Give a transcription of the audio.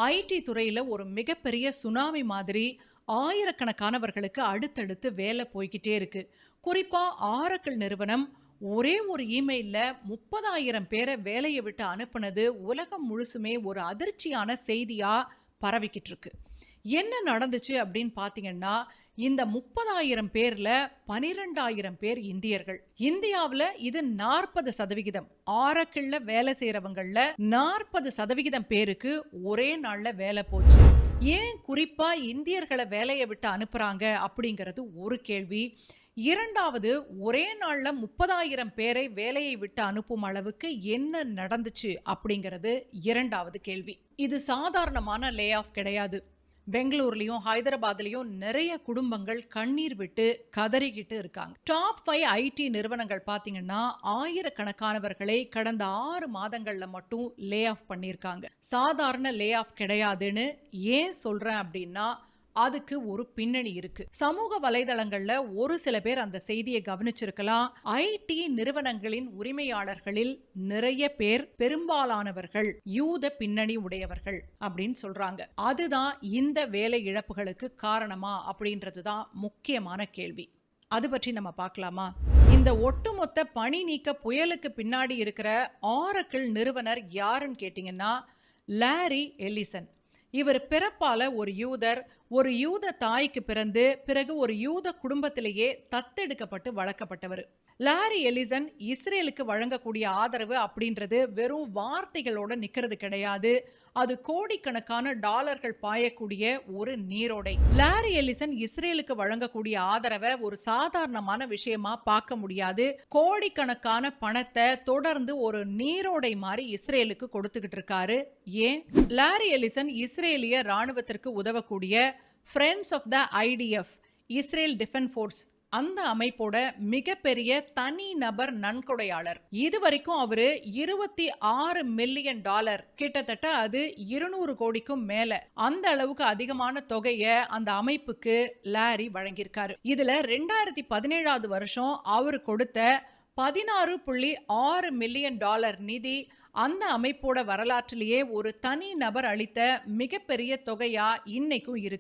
ID துறையில ஒரு மிகப்பெரிய சுனாமி மாதிரி ஆயிரக்கணக்கானவர்களுக்கு அடுத்தடுத்து வேலை போய்கிட்டே இருக்கு. குறிப்பா ஆரக்கிள் நிறுவனம் ஒரே ஒரு இமெயில்ல 30,000 பேரை வேலையை விட்டு அனுப்புனது உலகம் முழுசுமே ஒரு அதிர்ச்சியான செய்தியா பரவிக்கிட்டு இருக்கு. என்ன நடந்துச்சு அப்படின்னு பாத்தீங்கன்னா, இந்த 30,000 பேர்ல 12,000 பேர் இந்தியர்கள். இந்தியாவுல இது 40%. ஆரக்கிள்ல வேலை செய்யறவங்கள்ல 40% பேருக்கு ஒரே நாள்ல வேலை போச்சு. ஏன் குறிப்பா இந்தியர்களை வேலையை விட்டு அனுப்புறாங்க அப்படிங்கிறது ஒரு கேள்வி. இரண்டாவது, ஒரே நாள்ல 30,000 பேரை வேலையை விட்டு அனுப்பும் அளவுக்கு என்ன நடந்துச்சு அப்படிங்கிறது இரண்டாவது கேள்வி. இது சாதாரணமான லே ஆஃப் கிடையாது. பெங்களூர்லயும் ஹைதராபாத்லயும் நிறைய குடும்பங்கள் கண்ணீர் விட்டு கதறிக்கிட்டு இருக்காங்க. டாப் 5 ஐடி நிறுவனங்கள் பாத்தீங்கன்னா ஆயிரக்கணக்கானவர்களை கடந்த 6 மாதங்கள்ல மட்டும் லே ஆஃப் பண்ணிருக்காங்க. சாதாரண லே ஆஃப் கிடையாதுன்னு ஏன் சொல்றேன் அப்படின்னா, அதுக்கு ஒரு பின்னணி இருக்கு. சமூக வலைதளங்கள்ல ஒரு சில பேர் அந்த செய்தியை கவனிச்சிருக்கலாம். ஐடி நிறுவனங்களின் உரிமையாளர்களில் நிறைய பேர், பெரும்பாலானவர்கள் யூத பின்னணி உடையவர்கள் அப்படின்னு சொல்றாங்க. அதுதான் இந்த வேலை இழப்புகளுக்கு காரணமா அப்படின்றதுதான் முக்கியமான கேள்வி. அது பற்றி நம்ம பார்க்கலாமா? இந்த ஒட்டுமொத்த பணி நீக்க புயலுக்கு பின்னாடி இருக்கிற ஆரக்கிள் நிறுவனர் யாருன்னு கேட்டீங்கன்னா, லாரி எல்லிசன். இவர் பிறப்பால ஒரு யூதர், ஒரு யூத தாய்க்கு பிறந்து பிறகு ஒரு யூத குடும்பத்திலேயே தத்தெடுக்கப்பட்டு வளர்க்கப்பட்டவர். லாரி எலிசன் இஸ்ரேலுக்கு வழங்கக்கூடிய ஆதரவு அப்படின்றது வெறும் வார்த்தைகளோட நிக்கிறது கிடையாது. அது கோடிக்கணக்கான டாலர்கள் பாயக்கூடிய ஒரு நீரோடை. லாரி எலிசன் இஸ்ரேலுக்கு வழங்கக்கூடிய ஆதரவை ஒரு சாதாரணமான விஷயமா பார்க்க முடியாது. கோடிக்கணக்கான பணத்தை தொடர்ந்து ஒரு நீரோடை மாதிரி இஸ்ரேலுக்கு கொடுத்துக்கிட்டு இருக்காரு. ஏன்? லாரி எலிசன் இஸ்ரேலிய ராணுவத்திற்கு உதவக்கூடிய friends of the IDF, Israel defence force, அந்த அமைப்போட மிகப்பெரிய தனி நபர் நன்கொடையாளர். இதுவரைக்கும் அவரு $26 மில்லியன், கிட்டத்தட்ட அது 200 கோடிக்கும் மேல, அந்த அளவுக்கு அதிகமான தொகையை அந்த அமைப்புக்கு லாரி வழங்கியிருக்காரு. இதுல 2017 வருஷம் அவர் கொடுத்த $16.6 மில்லியன் நிதி அந்த அமைப்போட வரலாற்றிலேயே ஒரு தனி நபர் அளித்த மிகப்பெரிய தொகையா இன்னைக்கும் இருக்கு.